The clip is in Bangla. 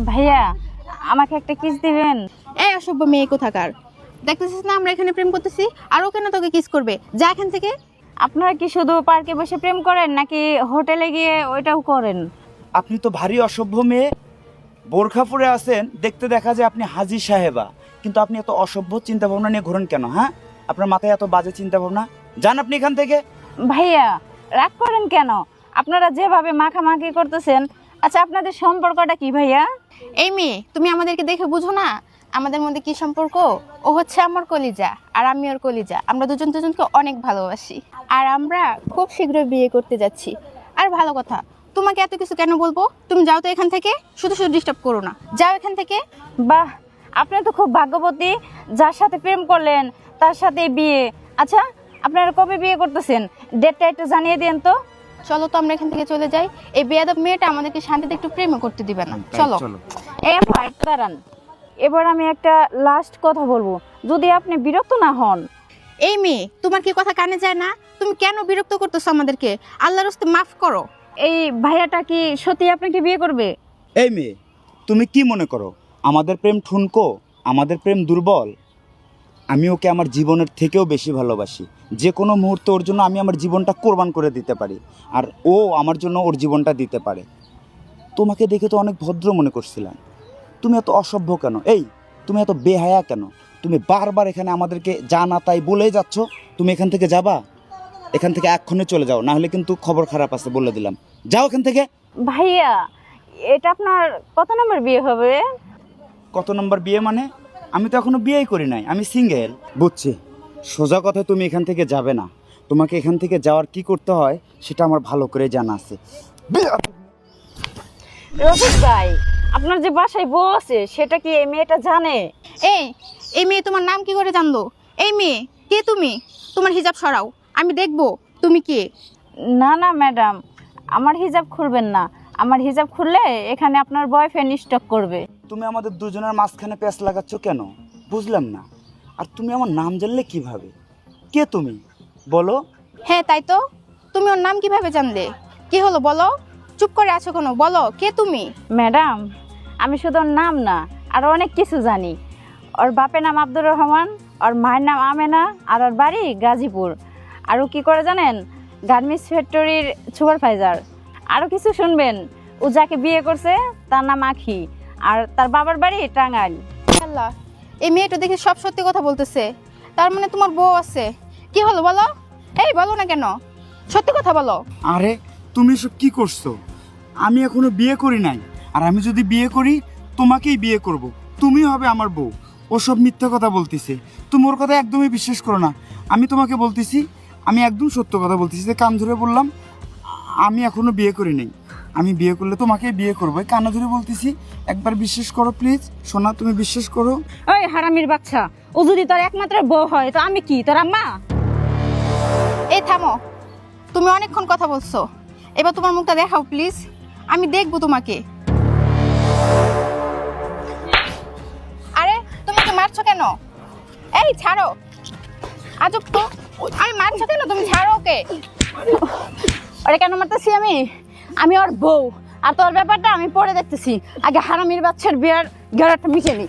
ভাইয়া আমাকে একটা কিস দিবেন? এই অসভ্য মেয়ে কোথাকার, দেখতেছিস না আমরা এখানে প্রেম করতেছি, আর ও কেন তোকে কিস করবে? যা এখান থেকে। আপনারা কি শুধু পার্কে বসে প্রেম করেন নাকি হোটেলে গিয়ে ওইটাও করেন? আপনি তো ভারী অসভ্য মেয়ে, বোরখা পরে আছেন, দেখতে দেখা যায় আপনি হাজি সাহেবা, কিন্তু আপনি এত অসভ্য চিন্তা ভাবনা নিয়ে ঘোরেন কেন? হ্যাঁ, আপনার মাথায় এত বাজে চিন্তা ভাবনা, যান আপনি এখান থেকে। ভাইয়া রাগ করেন কেন? আপনারা যেভাবে মাখামাখি করতেছেন, আচ্ছা আপনাদের সম্পর্কটা কি ভাইয়া? এই মেয়ে, তুমি আমাদেরকে দেখে বুঝো না আমাদের মধ্যে কি সম্পর্ক? ও হচ্ছে আমার কলিজা আর আমি ওর কলিজা, আমরা দুজন দুজনকে অনেক ভালোবাসি, আর আমরা খুব শীঘ্রই বিয়ে করতে যাচ্ছি। আর ভালো কথা, তোমাকে এত কিছু কেন বলবো? তুমি যাও তো এখান থেকে, শুধু শুধু ডিস্টার্ব করো না, যাও এখান থেকে। বাহ, আপনি তো খুব ভাগ্যবতী, যার সাথে প্রেম করলেন তার সাথে বিয়ে। আচ্ছা আপনারা কবে বিয়ে করতেছেন? ডেটটা একটু জানিয়ে দেন তো। চলো তো আমরা এখান থেকে চলে যাই, এই বেয়াদব মেয়েটা আমাদেরকে শান্তিতে একটু প্রেমও করতে দিবে না। চলো। দাঁড়ান, এবার আমি একটা লাস্ট কথা বলবো, যদি আপনি বিরক্ত না হন। এই মেয়ে, তোমার কি কথা কানে যায় না? তুমি কেন বিরক্ত করতেছো আমাদেরকে? আল্লাহর রাস্তে মাফ করো। এই ভাইয়াটা কি সত্যি আপনাকে বিয়ে করবে? এই মেয়ে, তুমি কি মনে করো আমাদের প্রেম ঠুনকো, আমাদের প্রেম দুর্বল? আমি ওকে আমার জীবনের থেকেও বেশি ভালোবাসি, যে কোনো মুহূর্তে ওর জন্য আমি আমার জীবনটা কোরবান করে দিতে পারি, আর ও আমার জন্য ওর জীবনটা দিতে পারে। তোমাকে দেখে তো অনেক ভদ্র মনে করছিলাম, তুমি এত অসভ্য কেন? এই তুমি এত বেহায়া কেন? তুমি বারবার এখানে আমাদেরকে যা না তাই বলেই যাচ্ছ। তুমি এখান থেকে যাবা? এখান থেকে এক্ষণে চলে যাও, না হলে কিন্তু খবর খারাপ আছে বলে দিলাম। যাও এখান থেকে। ভাইয়া এটা আপনার কত নম্বর বিয়ে হবে? কত নম্বর বিয়ে মানে? আমি তো এখনো বিয়েই করি নাই, আমি সিঙ্গেল। বুঝছি, সোজা কথা তুমি এখান থেকে যাবে না। তোমাকে এখান থেকে যাওয়ার কি করতে হয় সেটা আমার ভালো করে জানা আছে। রফিক ভাই, আপনার যে বাসায় বউ আছে সেটা কি এই মেয়েটা জানে? এই মেয়ে তোমার নাম কি করে জানলো? এই মেয়ে, কে তুমি? তোমার হিজাব সরাও, আমি দেখবো তুমি কে। না না ম্যাডাম, আমার হিজাব খুলবেন না। আমার হিজাব খুললে এখানে আপনার বয়ফ্রেন্ড স্টক করবে। তুমি আমাদের দুজনের মাঝখানে প্যাঁচ লাগাচ্ছ কেন বুঝলাম না। আর তুমি আমার নাম জানলে কিভাবে? কে তুমি বলো? হ্যাঁ তাই তো, তুমি ওর নাম কিভাবে জানলে? কি হলো বলো, চুপ করে আছো কেন? বলো কে তুমি। ম্যাডাম আমি শুধু ওর নাম না, আরো অনেক কিছু জানি। ওর বাপের নাম আব্দুর রহমান, ওর মায়ের নাম আমেনা, আর ওর বাড়ি গাজীপুর। আরও কি করে জানেন? গার্মেন্টস ফ্যাক্টরির সুপারভাইজার। আরও কিছু শুনবেন, ও যাকে বিয়ে করছে তার নাম আখি, আর তার বাবার বাড়ি টাঙ্গাইল। আল্লাহ, এই মেয়েটা দেখি সব সত্যি কথা বলতেছে, তার মানে তোমার বউ আছে। কি হলো বলো? এই বলো না কেন, সত্যি কথা বলো। আরে তুমি সব কি করছো? আমি এখনো বিয়ে করি নাই, আর আমি যদি বিয়ে করি তোমাকেই বিয়ে করব, তুমি হবে আমার বউ। ও সব মিথ্যা কথা বলতেছে, তুমি ওর কথা একদমই বিশ্বাস করো না। আমি তোমাকে বলতেছি, আমি একদম সত্য কথা বলতেছি, যে কান ধরে বললাম আমি এখনো বিয়ে করি নাই। আমি বিয়ে করলে তোমাকেই বিয়ে করবো, কানে ধরে বলতেছি, একবার বিশ্বাস করো প্লিজ সোনা, তুমি বিশ্বাস করো। ওই হারামির বাচ্চা, ও যদি তোর একমাত্র বউ হয় তো আমি কি তোর আম্মা? এই থামো, তুমি অনেকক্ষণ কথা বলছো, এবার তোমার মুখটা দেখাও প্লিজ, আমি দেখবো তোমাকে। আরে তুমি তো মারছো কেন? এই ছাড়ো, আজব তো। আরে মারছো কেন তুমি? ছাড়ো ওকে। ওরে কেন মারতেছি আমি? আমি ওর বউ, আর তোর ব্যাপারটা আমি পরে দেখতেছি। আগে হারামির বাচ্চার বিয়ার গেরাটা মিশে নি।